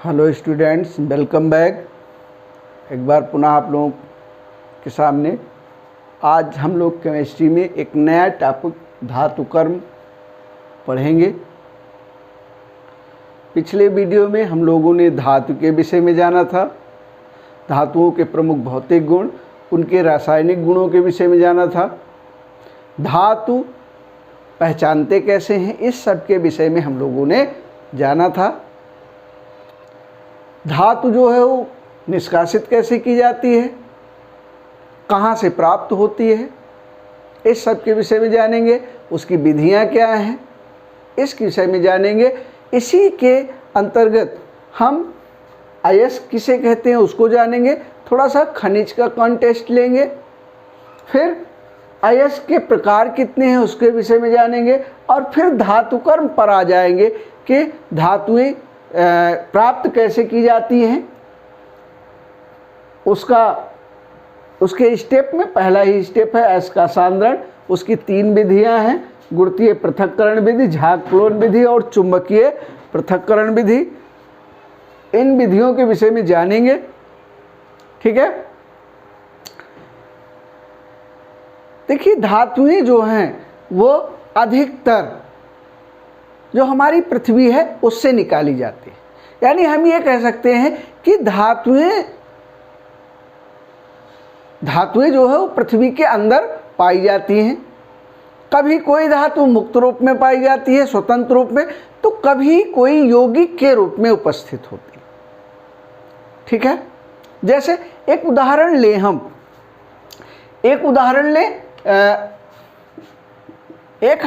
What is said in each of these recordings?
Hello students, welcome back. एक बार पुनः आप लोगों के सामने आज हम लोग केमिस्ट्री में एक नया टॉपिक धातु कर्म पढ़ेंगे। पिछले वीडियो में हम लोगों ने धातु के विषय में जाना था, धातुओं के प्रमुख भौतिक गुण, उनके रासायनिक गुणों के विषय में जाना था, धातु पहचानते कैसे हैं, इस सब के विषय में हम लोगों ने जाना था। धातु जो है वो निष्कासित कैसे की जाती है, कहाँ से प्राप्त होती है, इस सब के विषय में जानेंगे। उसकी विधियाँ क्या हैं, इस विषय में जानेंगे। इसी के अंतर्गत हम अयस्क किसे कहते हैं उसको जानेंगे। थोड़ा सा खनिज का कॉन्टेस्ट लेंगे, फिर अयस्क के प्रकार कितने हैं उसके विषय में जानेंगे, और फिर धातु कर्म पर आ जाएंगे कि धातुएं प्राप्त कैसे की जाती हैं। उसके स्टेप में पहला ही स्टेप है अयस्क का सांद्रण। उसकी 3 विधियां हैं, गुरुत्वीय पृथक्करण विधि, झाग-क्लोन विधि और चुंबकीय पृथक्करण विधि। इन विधियों के विषय में जानेंगे, ठीक है। देखिए, धातुएं जो हैं वो अधिकतर जो हमारी पृथ्वी है उससे निकाली जाती है। यानी हम ये कह सकते हैं कि धातुएं जो है वो पृथ्वी के अंदर पाई जाती हैं। कभी कोई धातु मुक्त रूप में पाई जाती है, स्वतंत्र रूप में, तो कभी कोई यौगिक के रूप में उपस्थित होती है, ठीक है। जैसे एक उदाहरण लें, हम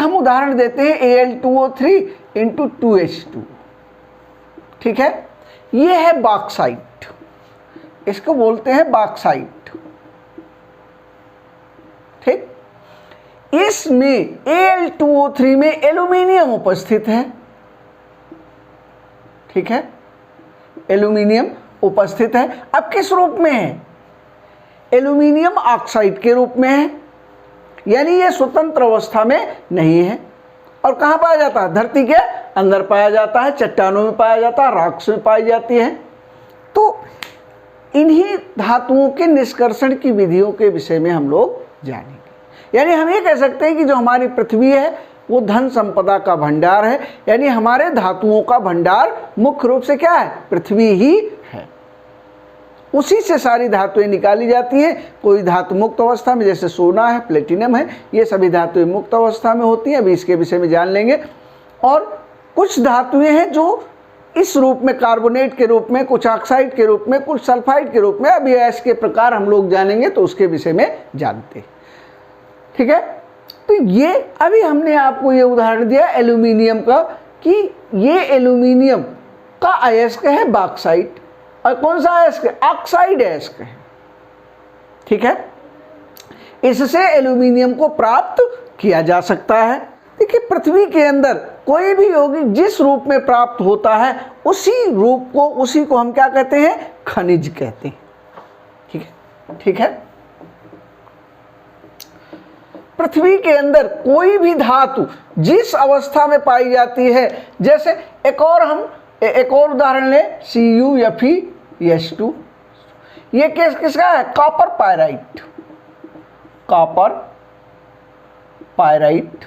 उदाहरण देते हैं Al2O3 × 2H2, ठीक है। ये है बॉक्साइट, इसको बोलते हैं बॉक्साइट, ठीक। इसमें Al2O3 में एल्यूमिनियम उपस्थित है, ठीक है। एल्यूमिनियम उपस्थित है। अब किस रूप में है? एल्यूमिनियम ऑक्साइड के रूप में है, यानी ये स्वतंत्र अवस्था में नहीं है। और कहाँ पाया जाता है? धरती के अंदर पाया जाता है, चट्टानों में पाया जाता है, रॉक्स में पाई जाती है। तो इन्हीं धातुओं के निष्कर्षण की विधियों के विषय में हम लोग जानेंगे। यानी हम ये कह सकते हैं कि जो हमारी पृथ्वी है वो धन संपदा का भंडार है। यानी हमारे धातुओं का भंडार मुख्य रूप से क्या है? पृथ्वी ही है। उसी से सारी धातुएं निकाली जाती हैं। कोई धातु मुक्त अवस्था में, जैसे सोना है, प्लेटिनम है, ये सभी धातुएं मुक्त अवस्था में होती हैं। अभी इसके विषय में जान लेंगे। और कुछ धातुएं हैं जो इस रूप में, कार्बोनेट के रूप में, कुछ ऑक्साइड के रूप में, कुछ सल्फाइड के रूप में, अभी अयस्क के प्रकार हम लोग जानेंगे तो उसके विषय में जानते हैं, ठीक है। तो ये अभी हमने आपको ये उदाहरण दिया एल्यूमिनियम का, कि ये एल्यूमिनियम का अयस्क है बॉक्साइट, और कौन सा अयस्क है? ऑक्साइड अयस्क है, ठीक है। इससे एल्यूमिनियम को प्राप्त किया जा सकता है। देखिए, पृथ्वी के अंदर कोई भी यौगिक जिस रूप में प्राप्त होता है उसी को हम क्या कहते हैं? खनिज कहते हैं, ठीक है, ठीक है। पृथ्वी के अंदर कोई भी धातु जिस अवस्था में पाई जाती है, जैसे एक और उदाहरण लें, CuFeS2, ये किसका है? कॉपर पायराइट,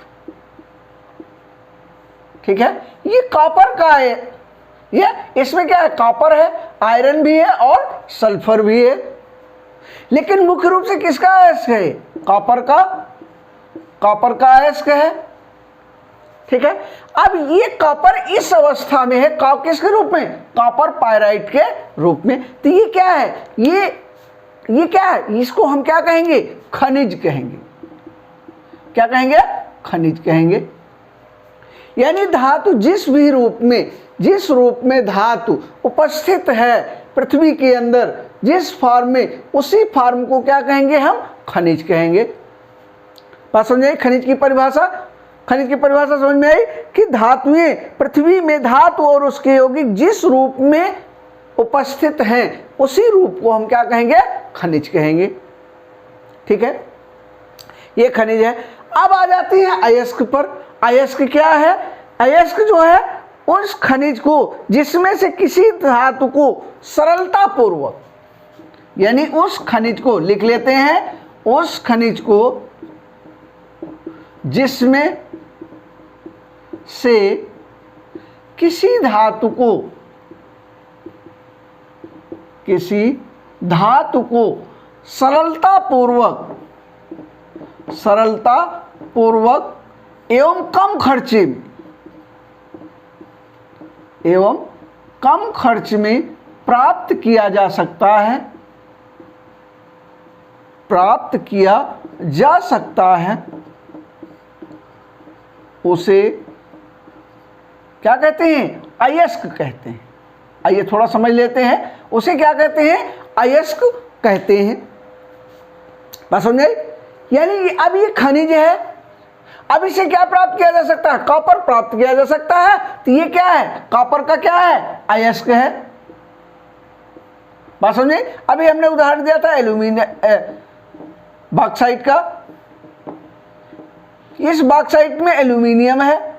ठीक है। ये कॉपर का है, ये इसमें क्या है? कॉपर है, आयरन भी है और सल्फर भी है। लेकिन मुख्य रूप से किसका अयस्क है? कॉपर का अयस्क है, ठीक है। अब ये कॉपर इस अवस्था में है, किसके रूप में? कॉपर पायराइट के रूप में। तो ये क्या है? ये क्या है? इसको हम क्या कहेंगे? खनिज कहेंगे। क्या कहेंगे? खनिज कहेंगे। यानी धातु जिस रूप में धातु उपस्थित है पृथ्वी के अंदर, जिस फॉर्म में, उसी फॉर्म को क्या कहेंगे? हम खनिज कहेंगे। बात समझ आई? खनिज की परिभाषा समझ में आई कि धातुएं, पृथ्वी में धातु और उसके यौगिक जिस रूप में उपस्थित हैं उसी रूप को हम क्या कहेंगे? खनिज कहेंगे, ठीक है। ये खनिज है। अब आ जाती है अयस्क पर। अयस्क क्या है? अयस्क जो है उस खनिज को जिसमें से किसी धातु को सरलता पूर्वक, यानी उस खनिज को लिख लेते हैं, उस खनिज को जिसमें से किसी धातु को सरलता पूर्वक एवं कम खर्च में प्राप्त किया जा सकता है, उसे क्या कहते हैं? अयस्क कहते हैं। आइए थोड़ा समझ लेते हैं, उसे क्या कहते हैं? अयस्क कहते हैं। बात समझ आई? यानी अब ये खनिज है, अब इसे क्या प्राप्त किया जा सकता है? कॉपर प्राप्त किया जा सकता है। तो ये क्या है? कॉपर का क्या है? अयस्क है। बात समझे? अभी हमने उदाहरण दिया था एल्यूमिनियम बॉक्साइट का। इस बॉक्साइट में एल्यूमिनियम है।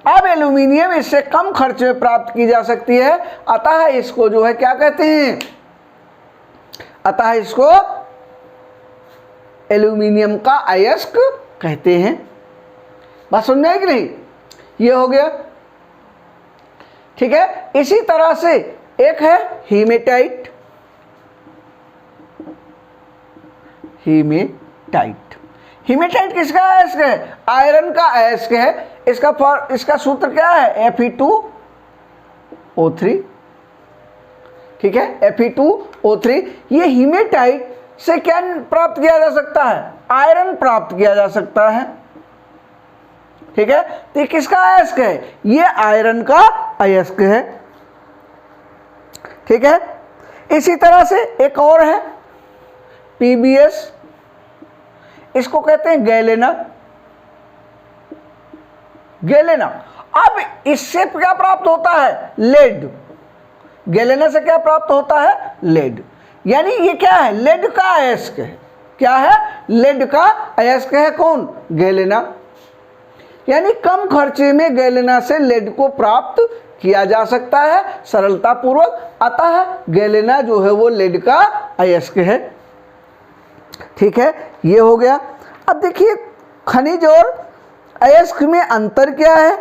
अब एल्यूमिनियम इससे कम खर्च में प्राप्त की जा सकती है, अतः इसको जो है क्या कहते हैं? अतः इसको एल्यूमिनियम का अयस्क कहते हैं। बात समझ में आई कि नहीं? ये हो गया, ठीक है। इसी तरह से एक है हीमेटाइट। हीमेटाइट किसका अयस्क है? आयरन का अयस्क है। इसका सूत्र क्या है? Fe2O3, ठीक है, Fe2O3। ये हीमेटाइट से क्या प्राप्त किया जा सकता है? आयरन प्राप्त किया जा सकता है, ठीक है। तो ये किसका अयस्क है? ये आयरन का अयस्क है, ठीक है। इसी तरह से एक और है PbS, इसको कहते हैं गैलेना। अब इससे क्या प्राप्त होता है? लेड। गैलेना से क्या प्राप्त होता है? लेड। यानी ये क्या है? लेड का अयस्क है। क्या है? लेड का अयस्क है। कौन? गैलेना। यानी कम खर्चे में गैलेना से लेड को प्राप्त किया जा सकता है सरलता पूर्वक, अतः गैलेना जो है वो लेड का अयस्क है, ठीक है। ये हो गया। अब देखिए खनिज और अयस्क में अंतर क्या है?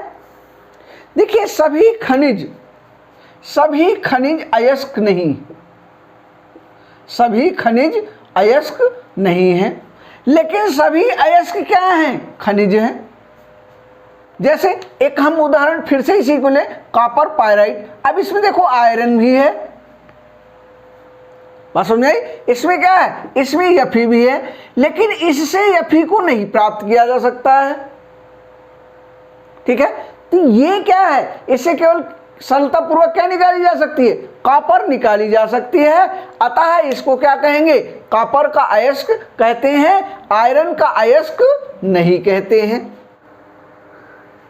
देखिए सभी खनिज अयस्क नहीं, सभी खनिज अयस्क नहीं है, लेकिन सभी अयस्क क्या हैं? खनिज हैं। जैसे एक हम उदाहरण फिर से इसी को ले, कॉपर पायराइट। अब इसमें देखो आयरन भी है। बात समझ आई? इसमें क्या है? इसमें Fe भी है, लेकिन इससे Fe को नहीं प्राप्त किया जा सकता है, ठीक है। तो ये क्या है? इससे केवल सरलता पूर्वक क्या निकाली जा सकती है? कॉपर निकाली जा सकती है, अतः इसको क्या कहेंगे? कॉपर का अयस्क कहते हैं, आयरन का अयस्क नहीं कहते हैं,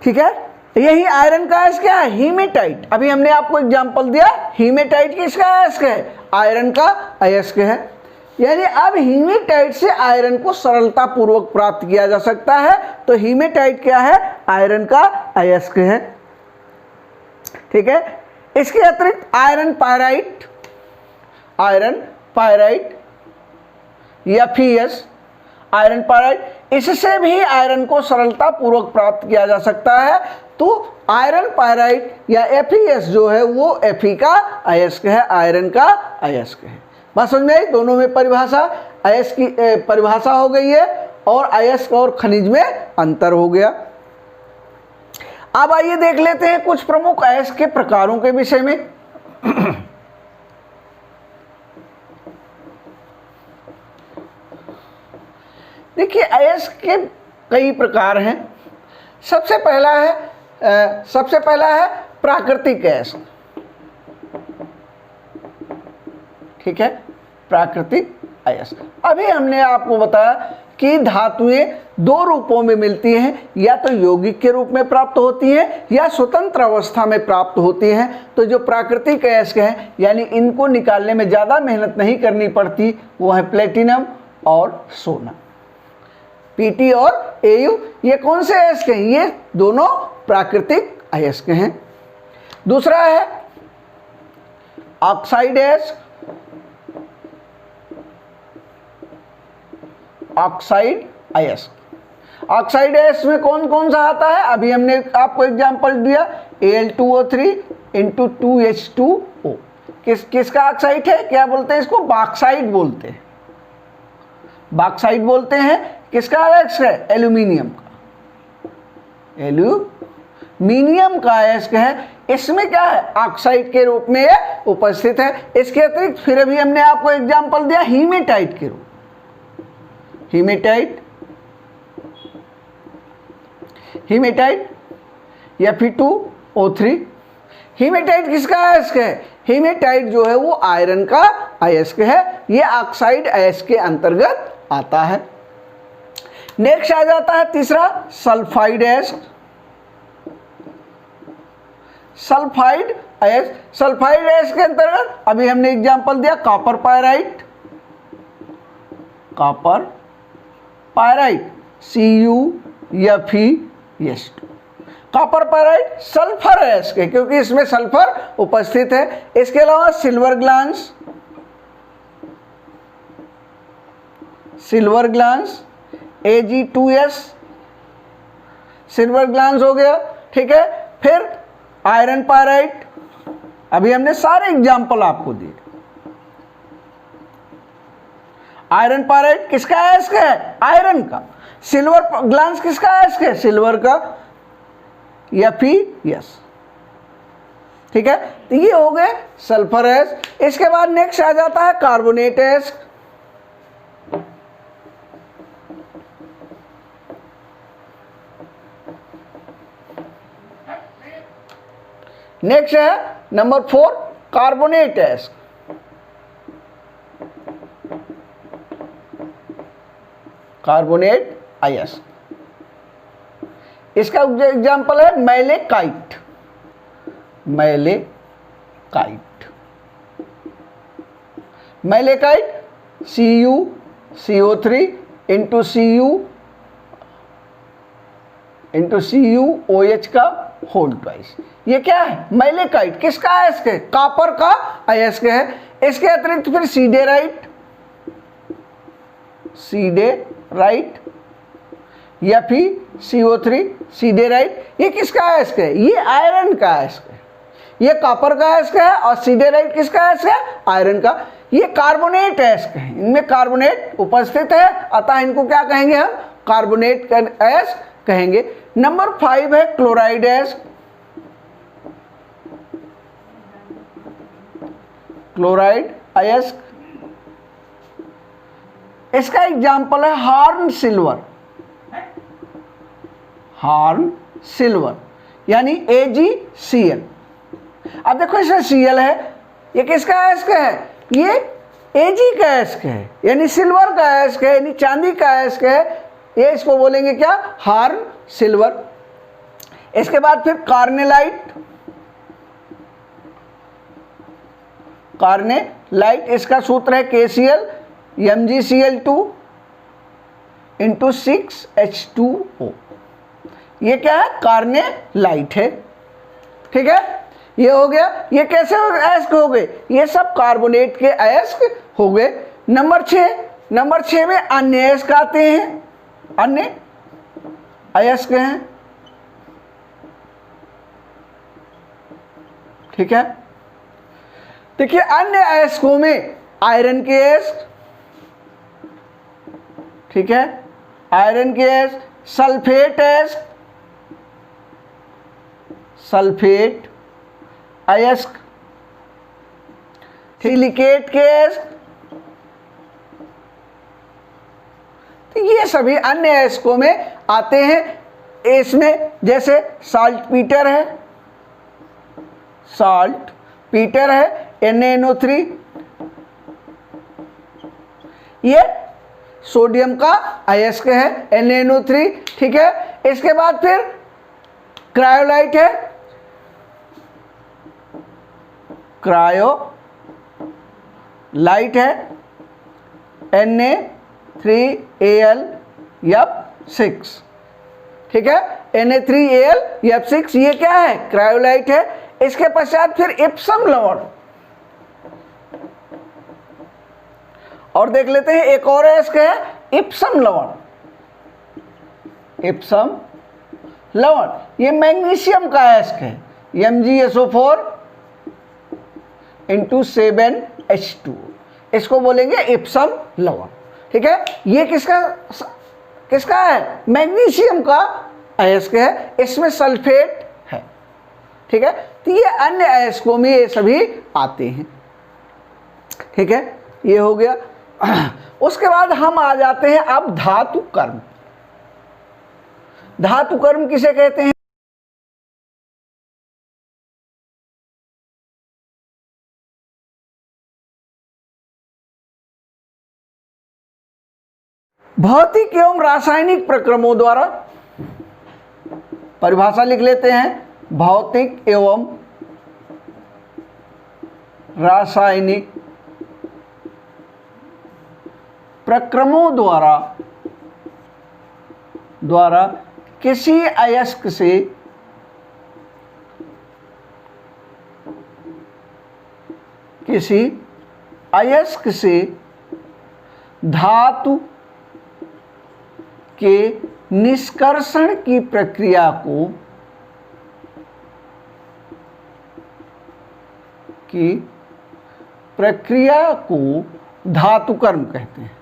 ठीक है। यही आयरन का अयस्क क्या है? हीमेटाइट। अभी हमने आपको एग्जांपल दिया, हीमेटाइट किसका अयस्क है? आयरन का अयस्क है। यानी अब हीमेटाइट से आयरन को सरलता पूर्वक प्राप्त किया जा सकता है, तो हीमेटाइट क्या है? आयरन का अयस्क है, ठीक है। इसके अतिरिक्त आयरन पायराइट या Fe, आयरन पायराइट, इससे भी आयरन को सरलता पूर्वक प्राप्त किया जा सकता है। तो आयरन पायराइट या FeS जो है वो Fe का अयस्क है, आयरन का अयस्क है। बात समझ में आई? दोनों में परिभाषा, अयस्क की परिभाषा हो गई है और अयस्क और खनिज में अंतर हो गया। अब आइए देख लेते हैं कुछ प्रमुख अयस्क के प्रकारों के विषय में। देखिए अयस्क के कई प्रकार हैं। सबसे पहला है प्राकृतिक अयस्क, ठीक है, प्राकृतिक अयस्क। अभी हमने आपको बताया कि धातुएं दो रूपों में मिलती हैं, या तो यौगिक के रूप में प्राप्त होती हैं या स्वतंत्र अवस्था में प्राप्त होती हैं। तो जो प्राकृतिक अयस्क हैं, यानी इनको निकालने में ज़्यादा मेहनत नहीं करनी पड़ती, वो है प्लेटिनम और सोना। Pt और Au ये कौन से अयस्क हैं? ये दोनों प्राकृतिक अयस्क हैं, दूसरा है ऑक्साइड एस्क, ऑक्साइड अयस्क। ऑक्साइड अयस्क में कौन कौन सा आता है, अभी हमने आपको एग्जांपल दिया, Al2O3 × 2H2O। किसका ऑक्साइड है, क्या बोलते हैं इसको, बॉक्साइड बोलते हैं, बॉक्साइड बोलते हैं। किसका अयस्क है, एल्यूमिनियम का, एल्यूमिनियम का अयस्क है। इसमें क्या है, ऑक्साइड के रूप में ये उपस्थित है। इसके अतिरिक्त फिर अभी हमने आपको एग्जांपल दिया हीमेटाइट के रूप, हीमेटाइट, हीमेटाइट Fe2O3। हीमेटाइट किसका अयस्क है, हीमेटाइट जो है वो आयरन का अयस्क है, ये ऑक्साइड अयस्क के अंतर्गत आता है। नेक्स्ट आ जाता है तीसरा सल्फाइड अयस्क, सल्फाइड अयस्क। सल्फाइड अयस्क के अंतर्गत अभी हमने एग्जांपल दिया copper pyrite, copper pyrite CuFeS2। Copper pyrite sulphur अयस्क है क्योंकि इसमें सल्फर उपस्थित है। इसके अलावा silver glance, silver glance Ag2S, silver glance हो गया, ठीक है। फिर आयरन पायराइट, अभी हमने सारे एग्जाम्पल आपको दिए। आयरन पायराइट किसका अयस्क है, आयरन का। सिल्वर ग्लांस किसका अयस्क है, सिल्वर का, Fe(S), ठीक है। तो ये हो गए सल्फर अयस्क। इसके बाद नेक्स्ट आ जाता है कार्बोनेट अयस्क। नेक्स्ट है नंबर 4 कार्बोनेट अयस्क। कार्बोनेट अयस्क, इसका एग्जाम्पल है malachite, malachite, malachite CuCO3 × CuOH का होल ट्वाइस। ये क्या है, मैलेकाइट किसका अयस्क है, कॉपर का अयस्क है। इसके अतिरिक्त फिर सीडेराइट, सीडेराइट FeCO3, सीडेराइट, ये किसका अयस्क है, ये आयरन का अयस्क है। ये कॉपर का अयस्क है और सीडेराइट किसका अयस्क है, आयरन का। ये कार्बोनेट अयस्क है, इनमें कार्बोनेट उपस्थित है, अतः इनको क्या कहेंगे हम, कार्बोनेट अयस्क कहेंगे। नंबर 5 है क्लोराइड अयस्क, क्लोराइड अयस्क। इसका एग्जाम्पल है हॉर्न सिल्वर, हॉर्न सिल्वर यानी AgCl। अब देखो इसमें Cl है, ये किसका अयस्क है, ये Ag का अयस्क है, यानी सिल्वर का अयस्क है, यानी चांदी का अयस्क है। ये इसको बोलेंगे क्या, हॉर्न सिल्वर। इसके बाद फिर कार्नेलाइट, कार्नेलाइट, इसका सूत्र है KCl MgCl2 × 6H2O। ये क्या है, कार्नेलाइट है, ठीक है। ये हो गया, ये कैसे अयस्क हो गए, ये सब कार्बोनेट के अयस्क हो गए। नंबर 6 में अन्य अयस्क आते हैं, अन्य अयस्क हैं, ठीक है। देखिए अन्य अयस्कों में आयरन के अयस्क, ठीक है, आयरन के अयस्क, सल्फेट अयस्क, सल्फेट अयस्क, सिलिकेट के अयस्क। तो ये सभी अन्य अयस्कों में आते हैं। इसमें जैसे साल्ट पीटर है, साल्ट पीटर है NaNO3, ये सोडियम का अयस्क है NaNO3, ठीक है। इसके बाद फिर क्रायोलाइट है, क्रायोलाइट है Na3Al(F6), ठीक है, Na3Al(F6), ये क्या है, क्रायोलाइट है। इसके पश्चात फिर इप्सम लवण, और देख लेते हैं एक और अयस्क है इप्सम लवण। इप्सम लवण ये मैग्नीशियम का अयस्क है, MgSO4 × 7H2, इसको बोलेंगे इप्सम लवण। ठीक है, ये किसका है? मैग्नीशियम का अयस्क है, इसमें सल्फेट है। ठीक है, तो ये अन्य अयस्कों में ये सभी आते हैं। ठीक है, ये हो गया। उसके बाद हम आ जाते हैं अब धातु कर्म। धातु कर्म किसे कहते हैं? भौतिक एवं रासायनिक प्रक्रमों द्वारा, परिभाषा लिख लेते हैं, भौतिक एवं रासायनिक प्रक्रमों द्वारा किसी अयस्क से धातु के निष्कर्षण की प्रक्रिया को धातु कर्म कहते हैं।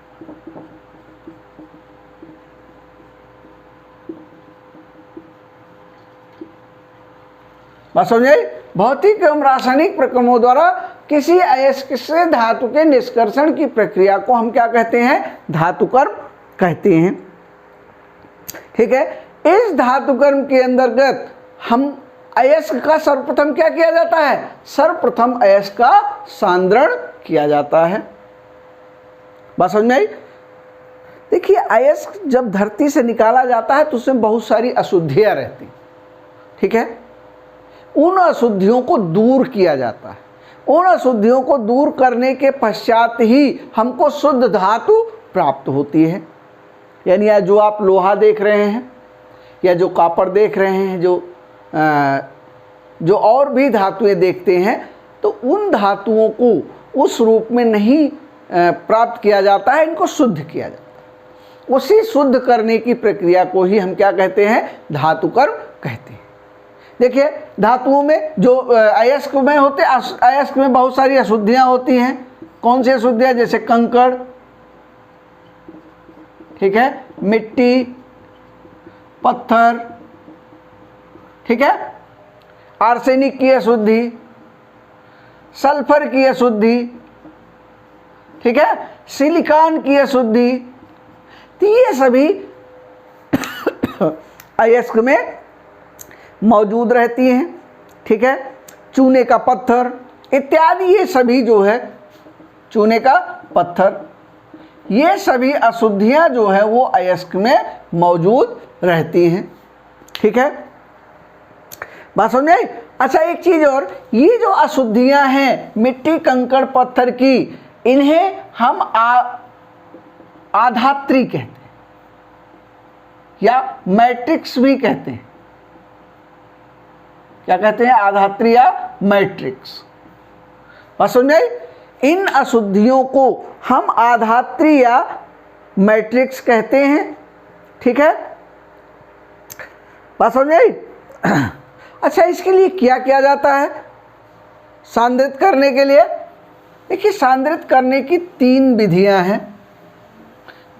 बात समझ आई? भौतिक एवं रासायनिक प्रक्रमों द्वारा किसी अयस्क से धातु के निष्कर्षण की प्रक्रिया को हम क्या कहते हैं? धातु कर्म कहते हैं। ठीक है, इस धातु कर्म के अंतर्गत हम अयस्क का सर्वप्रथम क्या किया जाता है? सर्वप्रथम अयस्क का सांद्रण किया जाता है। बात समझ में आई? देखिए, अयस्क जब धरती से निकाला जाता है तो उसमें बहुत सारी अशुद्धियां रहती। ठीक है, उन अशुद्धियों को दूर किया जाता है। उन अशुद्धियों को दूर करने के पश्चात ही हमको शुद्ध धातु प्राप्त होती है। यानी या जो आप लोहा देख रहे हैं या जो कॉपर देख रहे हैं, जो और भी धातुएं देखते हैं, तो उन धातुओं को उस रूप में नहीं प्राप्त किया जाता है, इनको शुद्ध किया जाता है। उसी शुद्ध करने की प्रक्रिया को ही हम क्या कहते हैं? धातु कर्म कहते हैं। देखिए, धातुओं में जो अयस्क में होते, अयस्क में बहुत सारी अशुद्धियां होती हैं। कौन सी अशुद्धियां? जैसे कंकड़, ठीक है, मिट्टी, पत्थर, ठीक है, आर्सेनिक की अशुद्धि, सल्फर की अशुद्धि, ठीक है, सिलिकॉन की अशुद्धि, तो ये सभी अयस्क में मौजूद रहती हैं। ठीक है, चूने का पत्थर इत्यादि, ये सभी जो है, चूने का पत्थर, ये सभी अशुद्धियां जो है वो अयस्क में मौजूद रहती हैं। ठीक है, बात समझ आई? अच्छा, एक चीज और, ये जो अशुद्धियां हैं मिट्टी, कंकड़, पत्थर की, इन्हें हम आधात्री कहते हैं या मैट्रिक्स भी कहते हैं। क्या कहते हैं? आधात्री या मैट्रिक्स। बात समझ आई? इन अशुद्धियों को हम आधात्री या मैट्रिक्स कहते हैं। ठीक है, बात समझ आई? अच्छा, इसके लिए क्या किया जाता है सांद्रित करने के लिए? देखिए, सांद्रित करने की 3 विधियां हैं।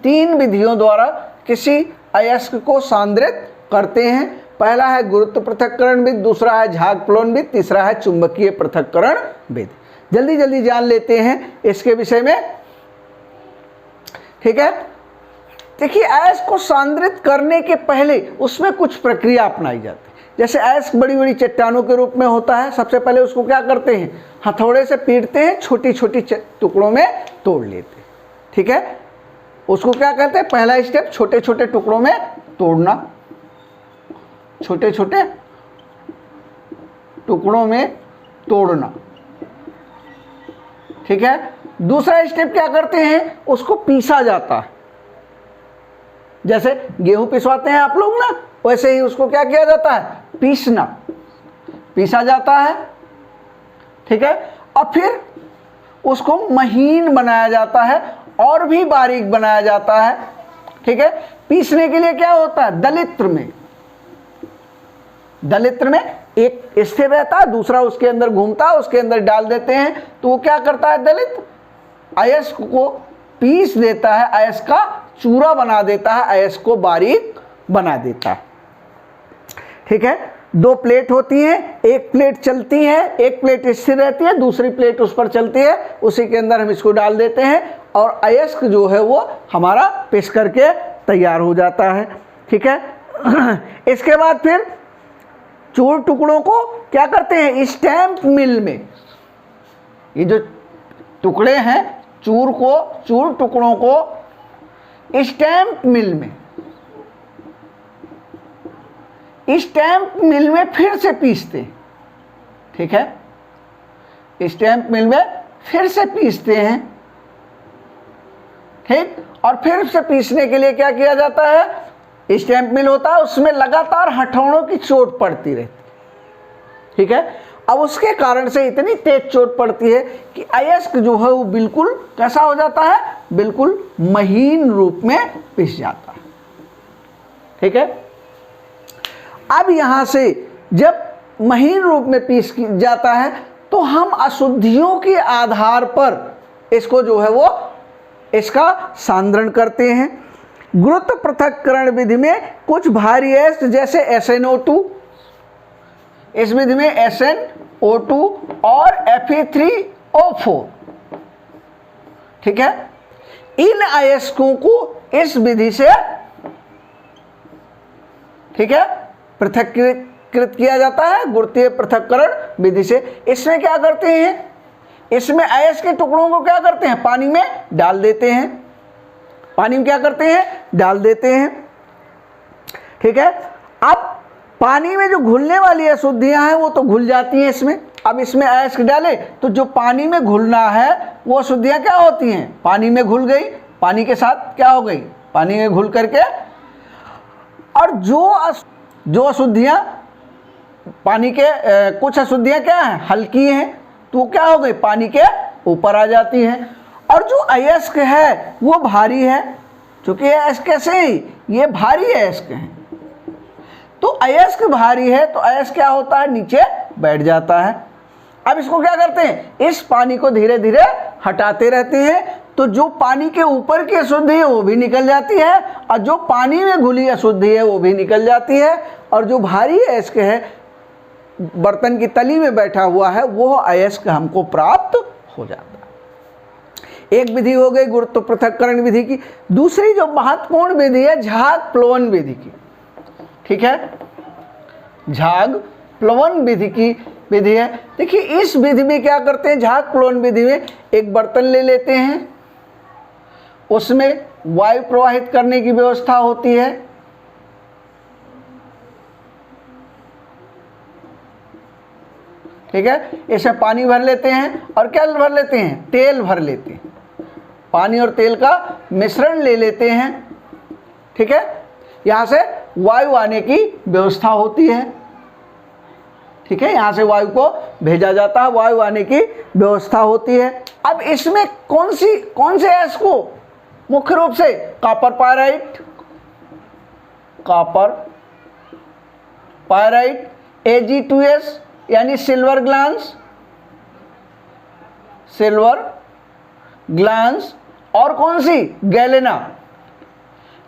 3 विधियों द्वारा किसी अयस्क को सांद्रित करते हैं। पहला है गुरुत्व पृथक्करण विधि, दूसरा है झाग-फलन विधि, तीसरा है चुंबकीय पृथक्करण विधि। जल्दी जल्दी जान लेते हैं इसके विषय में। ठीक है, देखिए, अयस्क को सांद्रित करने के पहले उसमें कुछ प्रक्रिया अपनाई जाती है। जैसे अयस्क बड़ी बड़ी चट्टानों के रूप में होता है, सबसे पहले उसको क्या करते हैं? हथौड़े से पीटते हैं, छोटी छोटी टुकड़ों में तोड़ लेते हैं। ठीक है, उसको क्या कहते हैं? पहला स्टेप, छोटे छोटे टुकड़ों में तोड़ना, छोटे छोटे टुकड़ों में तोड़ना। ठीक है, दूसरा स्टेप क्या करते हैं? उसको पीसा जाता है। जैसे गेहूं पिसवाते हैं आप लोग ना, वैसे ही उसको क्या किया जाता है? पीसना, पीसा जाता है। ठीक है। और फिर उसको महीन बनाया जाता है और भी बारीक बनाया जाता है, ठीक है। पीसने के लिए क्या होता है, दलित्र में एक स्थिर रहता है, दूसरा उसके अंदर घूमता है, उसके अंदर डाल देते हैं, तो वो क्या करता है, दलित्र अयस्क को पीस देता है, अयस्क का चूरा बना देता है, अयस्क को बारीक बना देता है, ठीक है। दो प्लेट होती हैं, एक प्लेट चलती है, एक प्लेट स्थिर रहती है, दूसरी प्लेट उस पर चलती है, उसी के अंदर हम इसको डाल देते हैं और अयस्क जो है वो हमारा पिस करके तैयार हो जाता है, ठीक है। इसके बाद फिर चूर टुकड़ों को क्या करते हैं, स्टैम्प मिल में, ये जो टुकड़े हैं चूर टुकड़ों को स्टैम्प मिल में फिर से पीसते हैं, ठीक है। स्टैम्प मिल में फिर से पीसते हैं, ठीक। और फिर से पीसने के लिए क्या किया जाता है, स्टैम्प मिल होता है, उसमें लगातार हथौड़ों की चोट पड़ती रहती है, ठीक है। अब उसके कारण से इतनी तेज चोट पड़ती है कि अयस्क जो है वो बिल्कुल कैसा हो जाता है, बिल्कुल महीन रूप में पिस जाता है, ठीक है। अब यहां से जब महीन रूप में पीस जाता है तो हम अशुद्धियों के आधार पर इसको जो है वो इसका सांद्रण करते हैं। गुरुत्व पृथक्करण विधि में कुछ भारी अयस्क जैसे SnO2, इस विधि में SnO2 और Fe3O4, ठीक है, इन अयस्कों को इस विधि से, ठीक है, पृथक्कृत किया जाता है गुरुत्वीय पृथक्करण विधि से। इसमें क्या करते हैं, इसमें अयस्क के टुकड़ों को क्या करते हैं, पानी में डाल देते हैं, पानी में क्या करते हैं, डाल देते हैं, ठीक है। अब पानी में जो घुलने वाली अशुद्धियां हैं वो तो घुल जाती हैं इसमें। अब इसमें अयस्क डाले तो जो पानी में घुलना है वो अशुद्धियां क्या होती हैं, पानी में घुल गई, पानी के साथ क्या हो गई, पानी में घुल करके, और जो अशुद्धियां पानी के कुछ अशुद्धियां क्या हैं, हल्की हैं, तो क्या हो गई, पानी के ऊपर आ जाती हैं। और जो अयस्क है वो भारी है, क्योंकि अयस्क कैसे ही ये भारी अयस्क हैं, तो अयस्क भारी है तो अयस्क क्या होता है, नीचे बैठ जाता है। अब इसको क्या करते हैं, इस पानी को धीरे धीरे हटाते रहते हैं, तो जो पानी के ऊपर की अशुद्धि है वो भी निकल जाती है और जो पानी में घुली अशुद्धि है वो भी निकल जाती है, और जो भारी अयस्क है बर्तन की तली में बैठा हुआ है वो अयस्क हमको प्राप्त हो जाता है। एक विधि हो गई गुरुत्व पृथक्करण विधि की। दूसरी जो महत्वपूर्ण विधि है झाग प्लवन विधि की, ठीक है, झाग प्लवन विधि की विधि है। देखिए इस विधि में क्या करते हैं, झाग प्लवन विधि में एक बर्तन ले लेते हैं, उसमें वायु प्रवाहित करने की व्यवस्था होती है, ठीक है। इसमें पानी भर लेते हैं और क्या भर लेते हैं, तेल भर लेते हैं, पानी और तेल का मिश्रण ले लेते हैं, ठीक है। यहाँ से वायु आने की व्यवस्था होती है, ठीक है, यहाँ से वायु को भेजा जाता है, वायु आने की व्यवस्था होती है। अब इसमें कौन से अयस्क को मुख्य रूप से, कॉपर पायराइट, Ag2S यानी सिल्वर ग्लांस और कौन सी, गैलेना,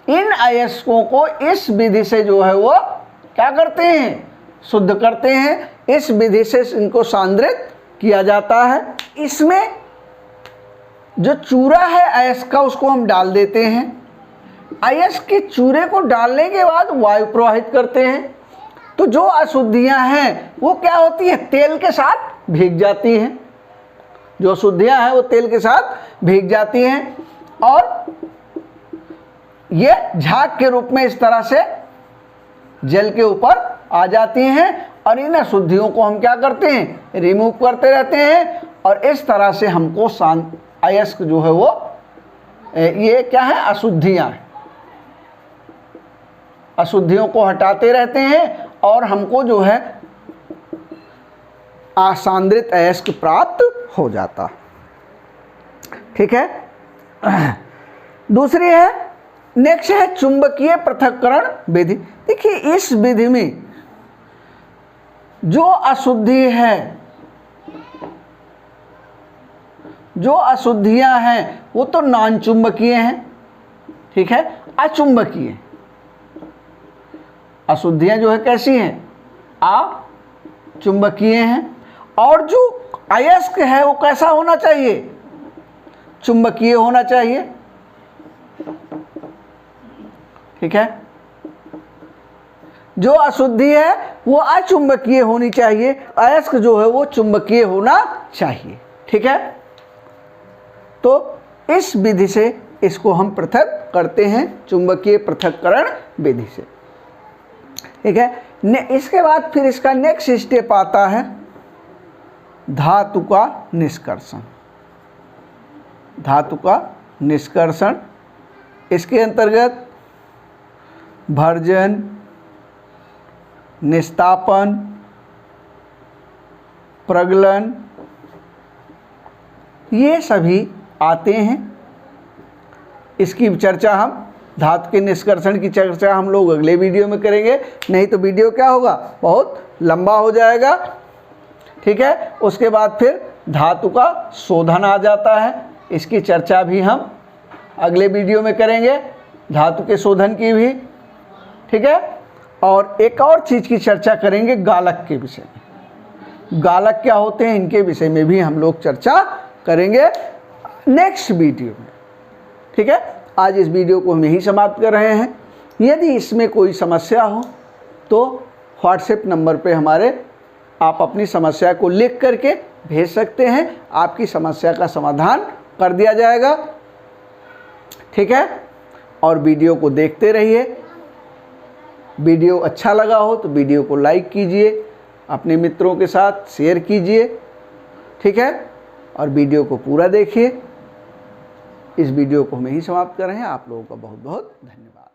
इन अयस्कों को इस विधि से जो है वो क्या करते हैं, शुद्ध करते हैं। इस विधि से इनको सांद्रित किया जाता है। इसमें जो चूरा है अयस्क का उसको हम डाल देते हैं, अयस्क के चूरे को डालने के बाद वायु प्रवाहित करते हैं, तो जो अशुद्धियां हैं वो क्या होती है, तेल के साथ भीग जाती हैं, जो अशुद्धियां हैं वो तेल के साथ भीग जाती हैं और ये झाग के रूप में इस तरह से जल के ऊपर आ जाती हैं और इन अशुद्धियों को हम क्या करते हैं, रिमूव करते रहते हैं और इस तरह से हमको अयस्क जो है वो ये क्या है, अशुद्धियां हैं, अशुद्धियों को हटाते रहते हैं और हमको जो है आसांद्रित अयस्क प्राप्त हो जाता। ठीक है। दूसरी है, नेक्स्ट है चुंबकीय पृथक्करण विधि। देखिए इस विधि में जो अशुद्धि है, जो अशुद्धियां हैं वो तो नॉन चुंबकीय हैं। ठीक है, अचुंबकीय। अशुद्धियां जो है कैसी हैं, अचुंबकीय हैं। और जो अयस्क है वो कैसा होना चाहिए, चुंबकीय होना चाहिए। ठीक है, जो अशुद्धि है वो अचुंबकीय होनी चाहिए, अयस्क जो है वो चुंबकीय होना चाहिए। ठीक है, तो इस विधि से इसको हम पृथक करते हैं, चुंबकीय पृथक्करण विधि से। ठीक है, इसके बाद फिर इसका नेक्स्ट स्टेप आता है धातु का निष्कर्षण। धातु का निष्कर्षण, इसके अंतर्गत भर्जन, निस्तापन, प्रगलन, ये सभी आते हैं। इसकी चर्चा हम, धातु के निष्कर्षण की चर्चा हम लोग अगले वीडियो में करेंगे, नहीं तो वीडियो क्या होगा, बहुत लंबा हो जाएगा। ठीक है, उसके बाद फिर धातु का शोधन आ जाता है, इसकी चर्चा भी हम अगले वीडियो में करेंगे, धातु के शोधन की भी। ठीक है, और एक और चीज़ की चर्चा करेंगे गालक के विषय में। गालक क्या होते हैं इनके विषय में भी हम लोग चर्चा करेंगे नेक्स्ट वीडियो में। ठीक है, आज इस वीडियो को हम यहीं समाप्त कर रहे हैं। यदि इसमें कोई समस्या हो तो व्हाट्सएप नंबर पे हमारे आप अपनी समस्या को लिख करके भेज सकते हैं, आपकी समस्या का समाधान कर दिया जाएगा। ठीक है, और वीडियो को देखते रहिए। वीडियो अच्छा लगा हो तो वीडियो को लाइक कीजिए, अपने मित्रों के साथ शेयर कीजिए। ठीक है, और वीडियो को पूरा देखिए। इस वीडियो को हम यहीं समाप्त कर रहे हैं। आप लोगों का बहुत बहुत धन्यवाद।